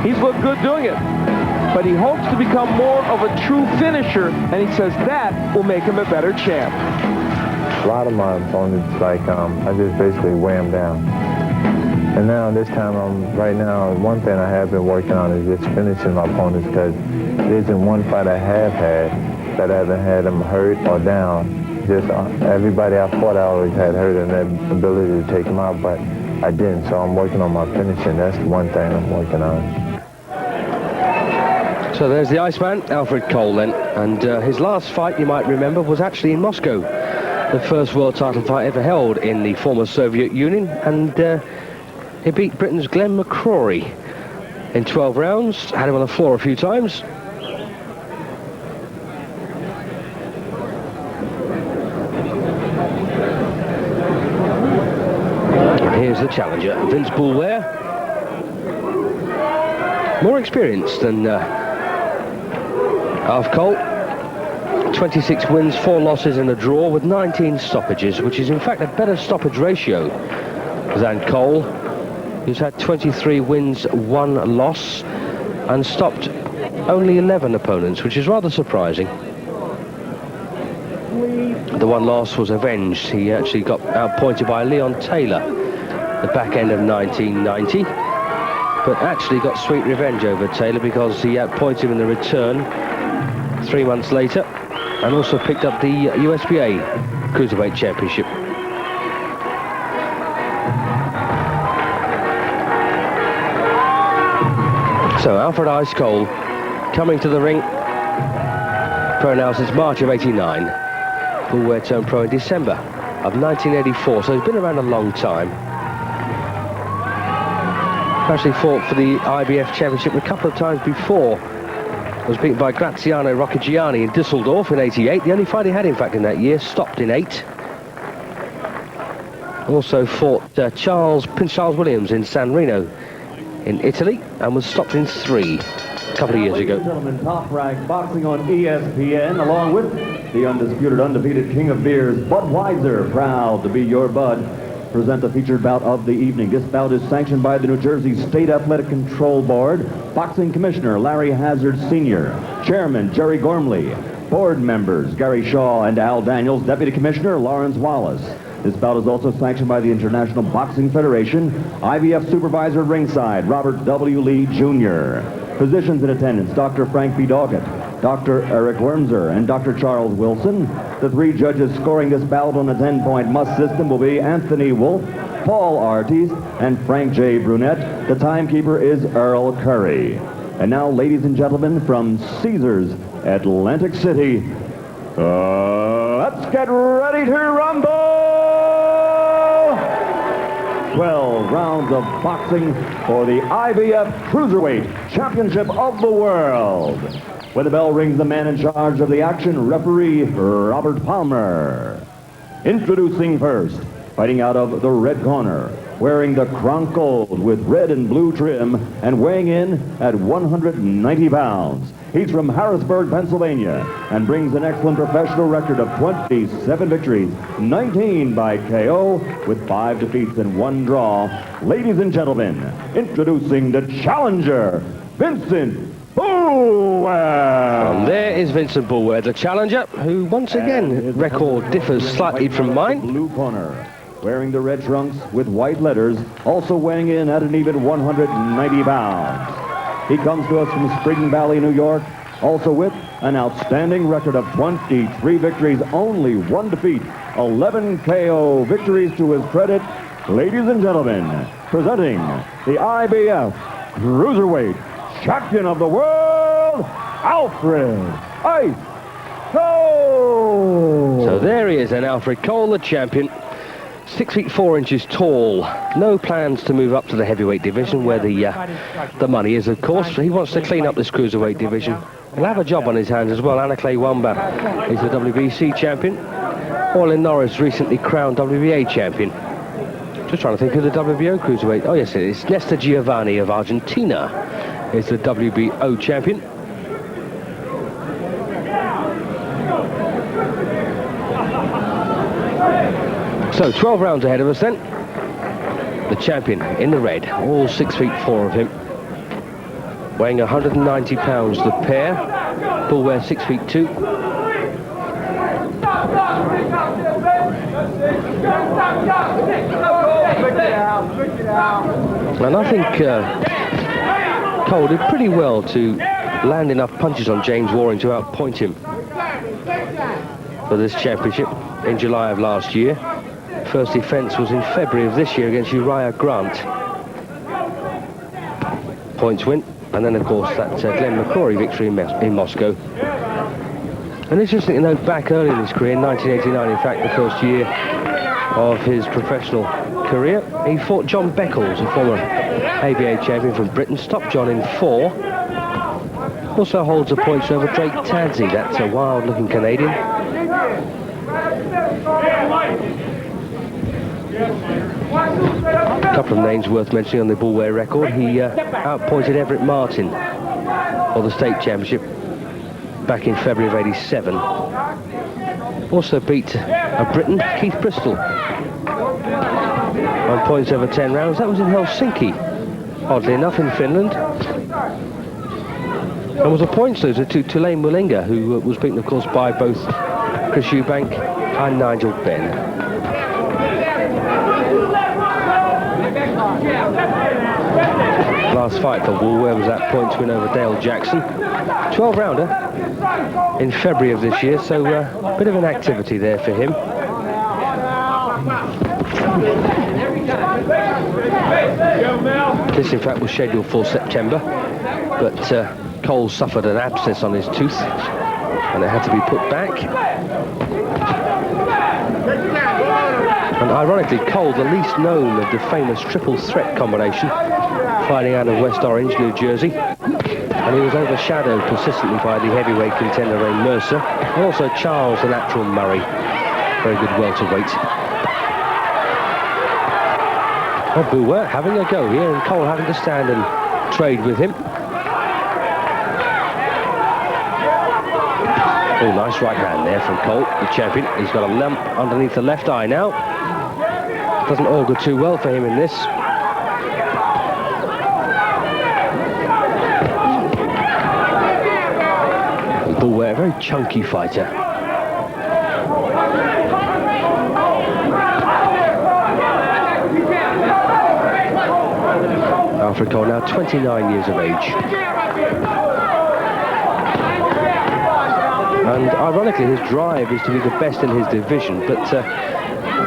He's looked good doing it. But he hopes to become more of a true finisher, and he says that will make him a better champ. A lot of my opponents, like, I just basically weigh them down. And now, this time, right now, one thing I have been working on is just finishing my opponents, because there isn't one fight I have had that I haven't had them hurt or down. Just everybody I fought, I always had hurt and that ability to take them out, but I didn't. So I'm working on my finishing. That's the one thing I'm working on. So there's the Iceman, Alfred Cole then, and his last fight, you might remember, was actually in Moscow, the first world title fight ever held in the former Soviet Union, and he beat Britain's Glenn McCrory in 12 rounds, had him on the floor a few times. And here's the challenger, Vince Boulware, more experienced than Alf Cole. 26 wins, 4 losses and a draw with 19 stoppages, which is in fact a better stoppage ratio than Cole, who's had 23 wins, 1 loss, and stopped only 11 opponents, which is rather surprising. The 1 loss was avenged. He actually got outpointed by Leon Taylor at the back end of 1990, but actually got sweet revenge over Taylor because he outpointed him in the return 3 months later, and also picked up the USBA Cruiserweight Championship. So Alfred Ice Cole coming to the ring, pro now since March of '89. Boulware turned pro in December of 1984, so he's been around a long time. Actually fought for the IBF Championship a couple of times before. Was beaten by Graziano Rocchigiani in Dusseldorf in '88. The only fight he had, in fact, in that year, stopped in 8. Also fought Prince Charles Williams in San Reno in Italy, and was stopped in 3 a couple of years ago. Ladies and gentlemen, Top Rank Boxing on ESPN, along with the undisputed, undefeated king of beers, Budweiser, proud to be your Bud, present the featured bout of the evening. This bout is sanctioned by the New Jersey State Athletic Control Board, Boxing Commissioner Larry Hazard Sr., Chairman Jerry Gormley, board members Gary Shaw and Al Daniels, Deputy Commissioner Lawrence Wallace. This bout is also sanctioned by the International Boxing Federation, IBF Supervisor ringside, Robert W. Lee Jr. Physicians in attendance, Dr. Frank B. Doggett, Dr. Eric Wormser, and Dr. Charles Wilson. The 3 judges scoring this bout on the 10-point must system will be Anthony Wolf, Paul Artiste, and Frank J. Brunette. The timekeeper is Earl Curry. And now, ladies and gentlemen, from Caesars, Atlantic City, let's get ready to rumble! 12 rounds of boxing for the IBF Cruiserweight Championship of the World. When the bell rings, the man in charge of the action, referee Robert Palmer. Introducing first, fighting out of the red corner, wearing the Kronk Gold with red and blue trim, and weighing in at 190 pounds. He's from Harrisburg, Pennsylvania, and brings an excellent professional record of 27 victories, 19 by KO, with 5 defeats and 1 draw. Ladies and gentlemen, introducing the challenger, Vincent Boulware. And there is Vincent Boulware, the challenger, who once again, record differs slightly from mine. Blue corner, wearing the red trunks with white letters, also weighing in at an even 190 pounds. He comes to us from Spring Valley, New York, also with an outstanding record of 23 victories, only 1 defeat, 11 KO victories to his credit. Ladies and gentlemen, presenting the IBF Cruiserweight Champion of the World, Alfred Ice Cole. So there he is, and Alfred Cole, the champion. 6 feet 4 inches tall. No plans to move up to the heavyweight division where the money is, of course. He wants to clean up this cruiserweight division. He'll have a job on his hands as well. Anna-Clay Wamba is the WBC champion. Orlin Norris recently crowned WBA champion. Just trying to think of the WBO cruiserweight. Oh yes, it is. Nestor Giovanni of Argentina is the WBO champion. So 12 rounds ahead of us then. The champion in the red, all 6 feet 4 of him. weighing 190 pounds the pair. Boulware 6'2". And I think Cole did pretty well to land enough punches on James Waring to outpoint him for this championship in July of last year. First defence was in February of this year against Uriah Grant. Points win, and then of course that Glenn McCrory victory in Moscow. And interesting to note, back early in his career, in 1989, in fact the first year of his professional career, he fought John Beckles, a former ABA champion from Britain, stopped John in 4. Also holds the points over Drake Tadsey, that's a wild-looking Canadian. A couple of names worth mentioning on the Boulware record. He outpointed Everett Martin for the state championship back in February of '87. Also beat a Briton, Keith Bristol, on points over 10 rounds. That was in Helsinki, oddly enough, in Finland. And was a points loser to Tulane Mullinga, who was beaten, of course, by both Chris Eubank and Nigel Benn. Last fight for Boulware was that points win over Dale Jackson. 12-rounder in February of this year, so a bit of an activity there for him. This, in fact, was scheduled for September, but Cole suffered an abscess on his tooth, and it had to be put back. And ironically, Cole, the least known of the famous triple threat combination, fighting out of West Orange, New Jersey. And he was overshadowed persistently by the heavyweight contender Ray Mercer, and also Charles the Natural Murray, very good welterweight. Well, Boulware having a go here, and Cole having to stand and trade with him. Oh, nice right hand there from Cole, the champion. He's got a lump underneath the left eye now. Doesn't augur too well for him in this. Boulware, a very chunky fighter. Alfred Cole, now 29 years of age. And ironically, his drive is to be the best in his division, but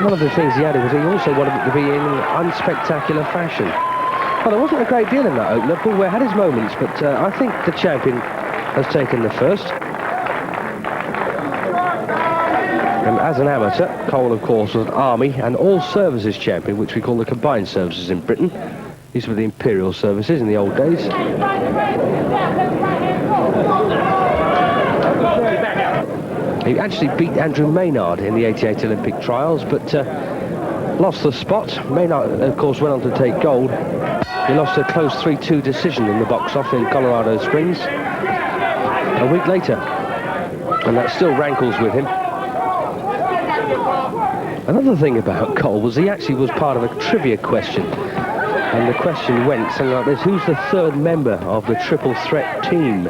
one of the things he added was he also wanted it to be in unspectacular fashion. Well, there wasn't a great deal in that opener. Boulware had his moments, but I think the champion has taken the first. And as an amateur, Cole, of course, was an Army and All Services champion, which we call the Combined Services in Britain. These were the Imperial Services in the old days. He actually beat Andrew Maynard in the '88 Olympic trials, but lost the spot. Maynard, of course, went on to take gold. He lost a close 3-2 decision in the box-off in Colorado Springs a week later, and that still rankles with him. Another thing about Cole was he actually was part of a trivia question, and the question went something like this: who's the third member of the triple threat team?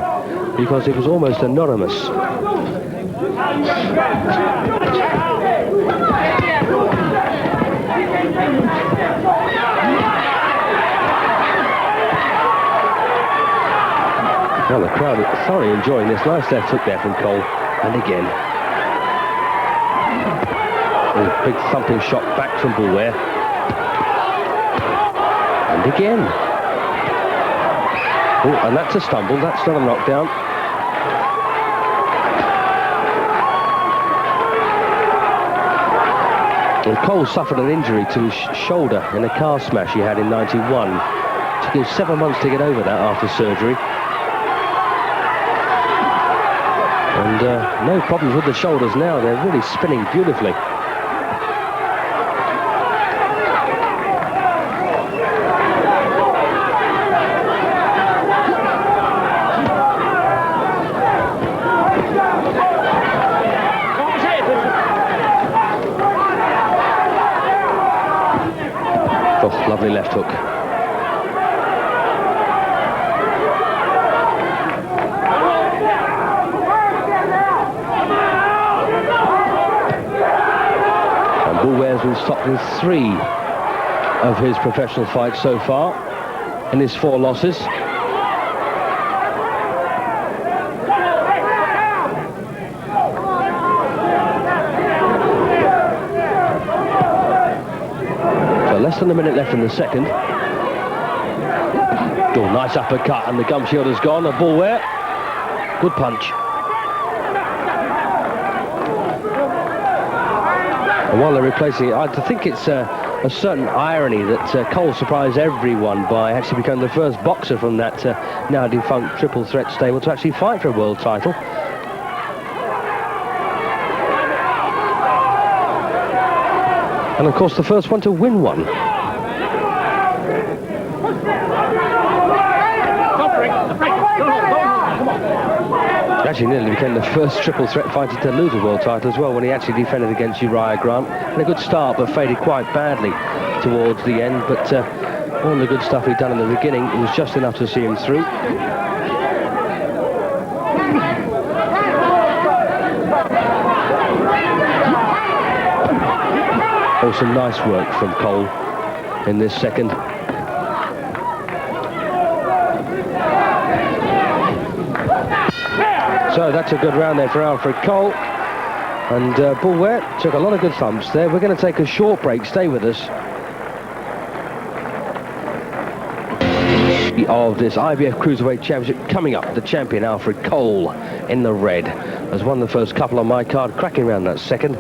Because it was almost anonymous. Well, the crowd is thoroughly enjoying this. Nice left hook there from Cole, and again. A big thumping shot back from Boulware. And again. Oh, and that's a stumble. That's not a knockdown. And Cole suffered an injury to his shoulder in a car smash he had in '91. It took him 7 months to get over that after surgery. And no problems with the shoulders now. They're really spinning beautifully. Oh, lovely left hook. been stopped in 3 of his professional fights so far in his 4 losses. So less than a minute left in the second. Oh, nice uppercut, and the gum shield has gone. A Boulware. Good punch. And while they're replacing it, I think it's a certain irony that Cole surprised everyone by actually becoming the first boxer from that now defunct triple threat stable to actually fight for a world title. And of course the first one to win one. Actually nearly became the first triple threat fighter to lose a world title as well when he actually defended against Uriah Grant. And a good start, but faded quite badly towards the end. But all the good stuff he'd done in the beginning, it was just enough to see him through. Also nice work from Cole in this second. So that's a good round there for Alfred Cole. And Boulware took a lot of good thumps there. We're going to take a short break. Stay with us. Of this IBF Cruiserweight Championship coming up, the champion Alfred Cole in the red has won the first couple on my card, cracking around that second.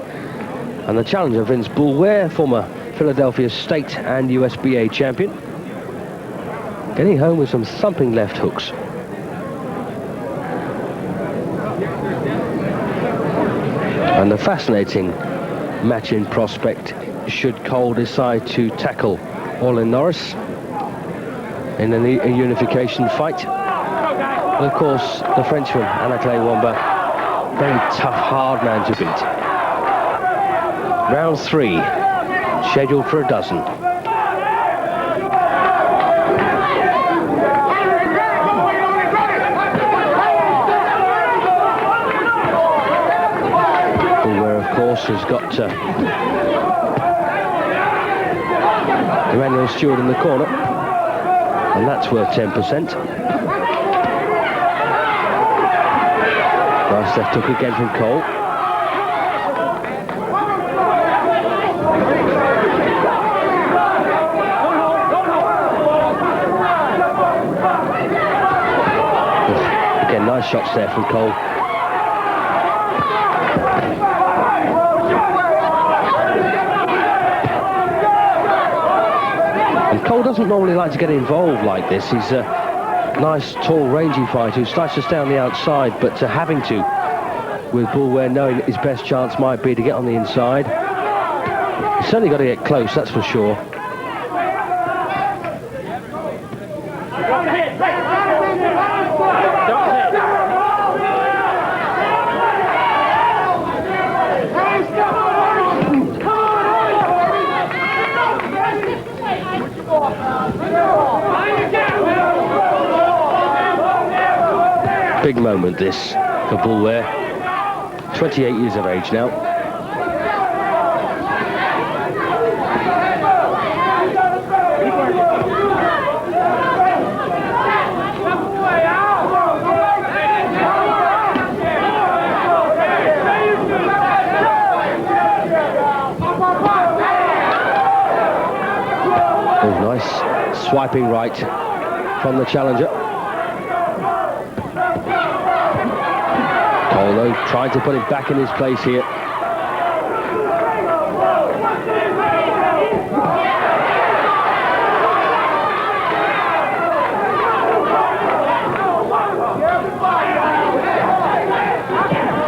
And the challenger, Vince Boulware, former Philadelphia State and USBA champion, getting home with some thumping left hooks. And a fascinating match in prospect should Cole decide to tackle Orlin Norris in a unification fight. And of course, the Frenchman, Anaclet Wamba, very tough, hard man to beat. Round 3, scheduled for a dozen. Boulware, of course, has got Emmanuel Stewart in the corner, and that's worth 10%. Nice left hook again from Cole. Again, nice shots there from Cole. And Cole doesn't normally like to get involved like this. He's a nice, tall, rangy fighter who starts to stay on the outside, but having to, with Boulware knowing that his best chance might be to get on the inside. He's certainly got to get close, that's for sure. Big moment this for Boulware, 28 years of age now. Oh, nice swiping right from the challenger. Although trying to put him back in his place here.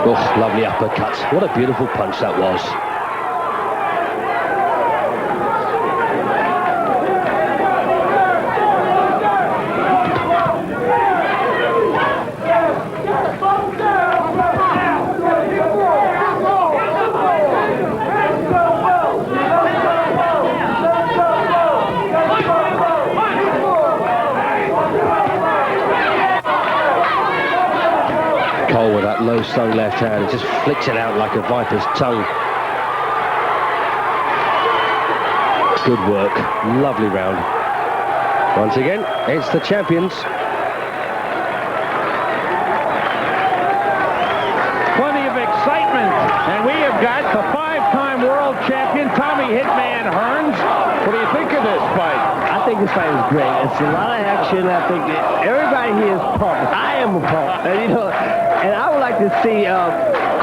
Oh, lovely uppercut. What a beautiful punch that was. Cole with that low-slung left hand, just flicks it out like a viper's tongue. Good work. Lovely round. Once again, it's the champions. Plenty of excitement, and we have got the 5-time world champion, Tommy Hitman Hearns. What do you think of this fight? I think this fight is great. It's a lot of action. I think that everybody here is pumped. I am a pump. And I would like to see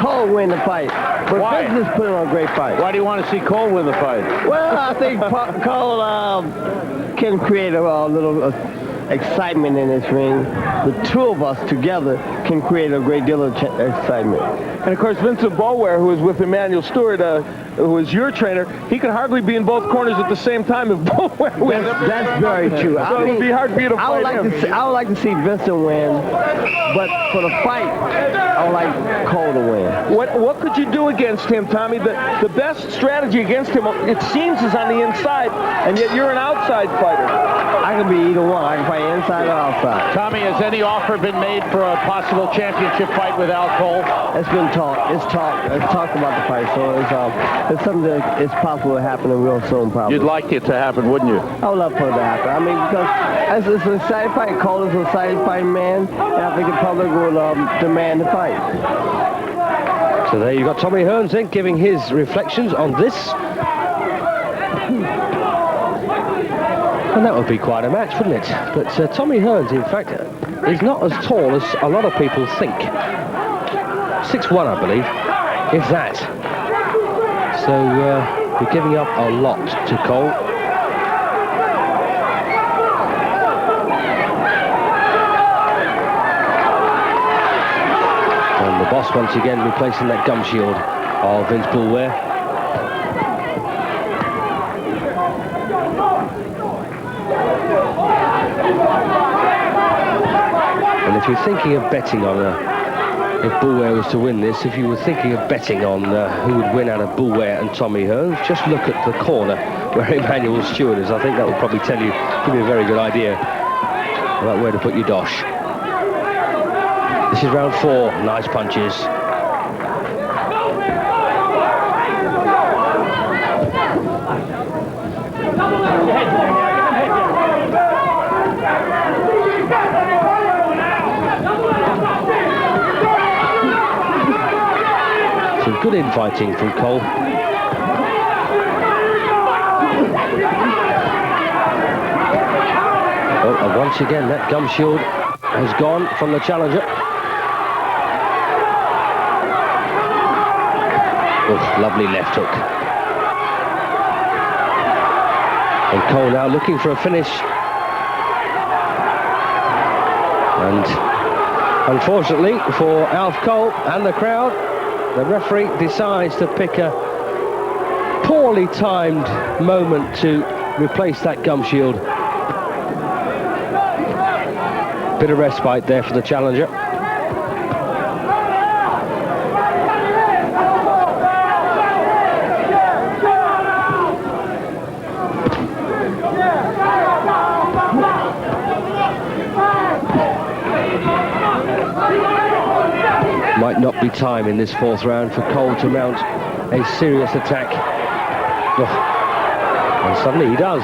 Cole win the fight. But Why? Vincent is putting on a great fight. Why do you want to see Cole win the fight? Well, I think Cole can create a little excitement in this ring. The two of us together can create a great deal of excitement. And of course, Vincent Boulware, who is with Emmanuel Stewart, who is your trainer, he can hardly be in both corners at the same time if Boulware wins. That's very true. So it would be hard for you to fight him. I would like to see Vincent win, but for the fight, I would like Cole to win. What could you do against him, Tommy? The best strategy against him, it seems, is on the inside, and yet you're an outside fighter. I can be either one. I can fight inside or outside. Tommy, has any offer been made for a possible championship fight with Al Cole? It's been talked. It's talked about the fight, so it's something that is possible to happen real soon, probably. You'd like it to happen, wouldn't you? I would love for it to happen. I mean, because it's an exciting fight. Cole is an exciting fighting man, and I think the public will demand the fight. So there you got Tommy Hearns then giving his reflections on this. And that would be quite a match, wouldn't it? But Tommy Hearns, in fact, is not as tall as a lot of people think. 6'1", I believe, if that. So we're giving up a lot to Cole. And the boss once again replacing that gum shield of Vince Boulware. And if you're thinking of betting on if Boulware was to win this, if you were thinking of betting on who would win out of Boulware and Tommy Hearns, just look at the corner where Emmanuel Stewart is. I think that will probably give you a very good idea about where to put your dosh. This is round 4. Nice punches. Some good infighting from Cole. Oh, and once again, that gum shield has gone from the challenger. Oh, lovely left hook. And Cole now looking for a finish. And unfortunately for Alf Cole and the crowd, the referee decides to pick a poorly timed moment to replace that gum shield. Bit of respite there for the challenger. Might not be time in this 4th round for Cole to mount a serious attack. Oh. And suddenly he does.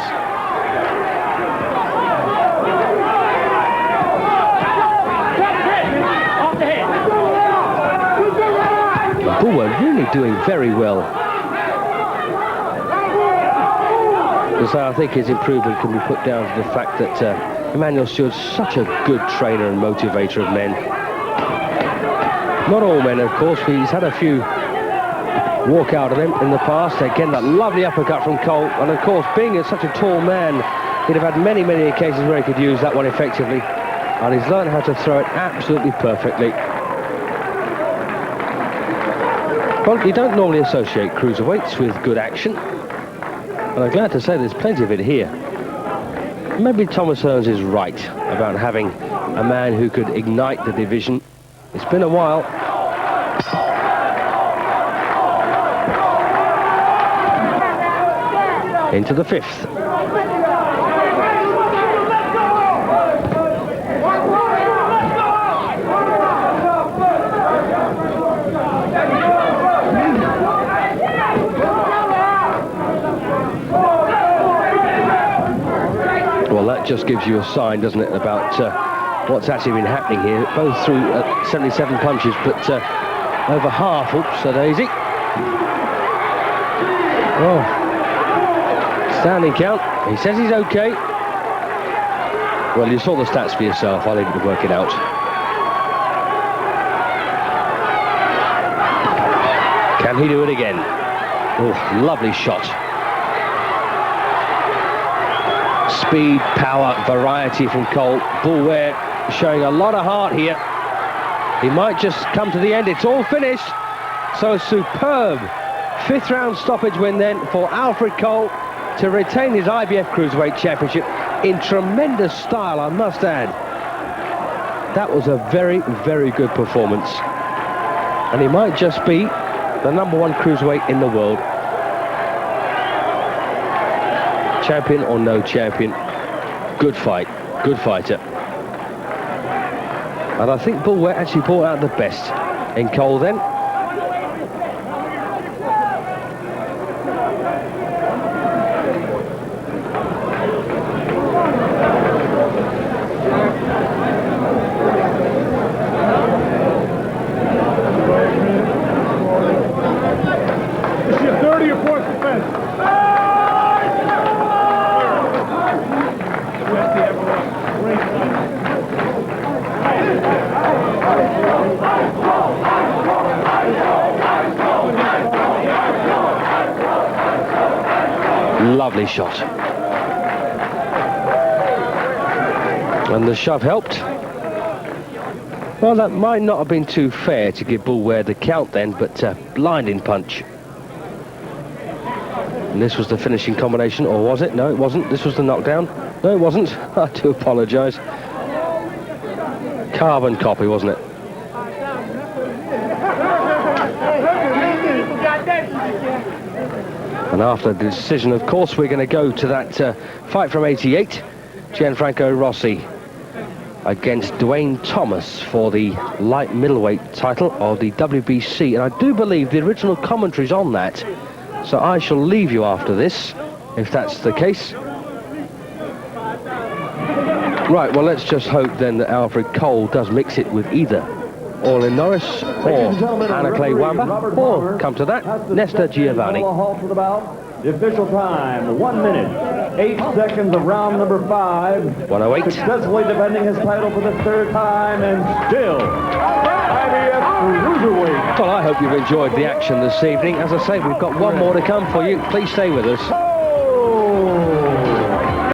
Boulware really doing very well. So I think his improvement can be put down to the fact that Emmanuel Stewart's such a good trainer and motivator of men. Not all men, of course, but he's had a few walk out of them in the past. Again, that lovely uppercut from Cole. And of course, being such a tall man, he'd have had many, many occasions where he could use that one effectively. And he's learned how to throw it absolutely perfectly. Well, you don't normally associate cruiserweights with good action. And I'm glad to say there's plenty of it here. Maybe Thomas Hearns is right about having a man who could ignite the division. It's been a while. Into the 5th. just gives you a sign, doesn't it, about what's actually been happening here. Both through 77 punches, but over half. Oops, a daisy. Oh, standing count. He says he's okay. Well, you saw the stats for yourself. I'll leave you to work it out. Can he do it again? Oh, lovely shot. Speed, power, variety from Cole. Boulware showing a lot of heart here. He might just come to the end. It's all finished. So a superb fifth round stoppage win then for Alfred Cole to retain his IBF Cruiserweight Championship in tremendous style, I must add. That was a very, very good performance. And he might just be the #1 cruiserweight in the world. Champion or no champion, good fight, good fighter. And I think Boulware actually brought out the best in Cole then. It's your 30 or 4th defense. Lovely shot. And the shove helped. Well, that might not have been too fair to give Boulware the count then, but blinding punch. And this was the finishing combination, or was it? No, it wasn't. This was the knockdown. No, it wasn't. I do apologise. Carbon copy, wasn't it? And after the decision, of course, we're going to go to that fight from '88, Gianfranco Rossi against Dwayne Thomas for the light middleweight title of the WBC. And I do believe the original commentary's on that, so I shall leave you after this, if that's the case. Right, well, let's just hope then that Alfred Cole does mix it with either Orlin Norris or Anna Clay Wamba, or, come to that, Nesta Giovanni. The official time, 1 minute, 8 seconds of round number 5. 108. Successfully defending his title for the 3rd time and still IBF Cruiserweight. Well, I hope you've enjoyed the action this evening. As I say, we've got one more to come for you. Please stay with us. Oh,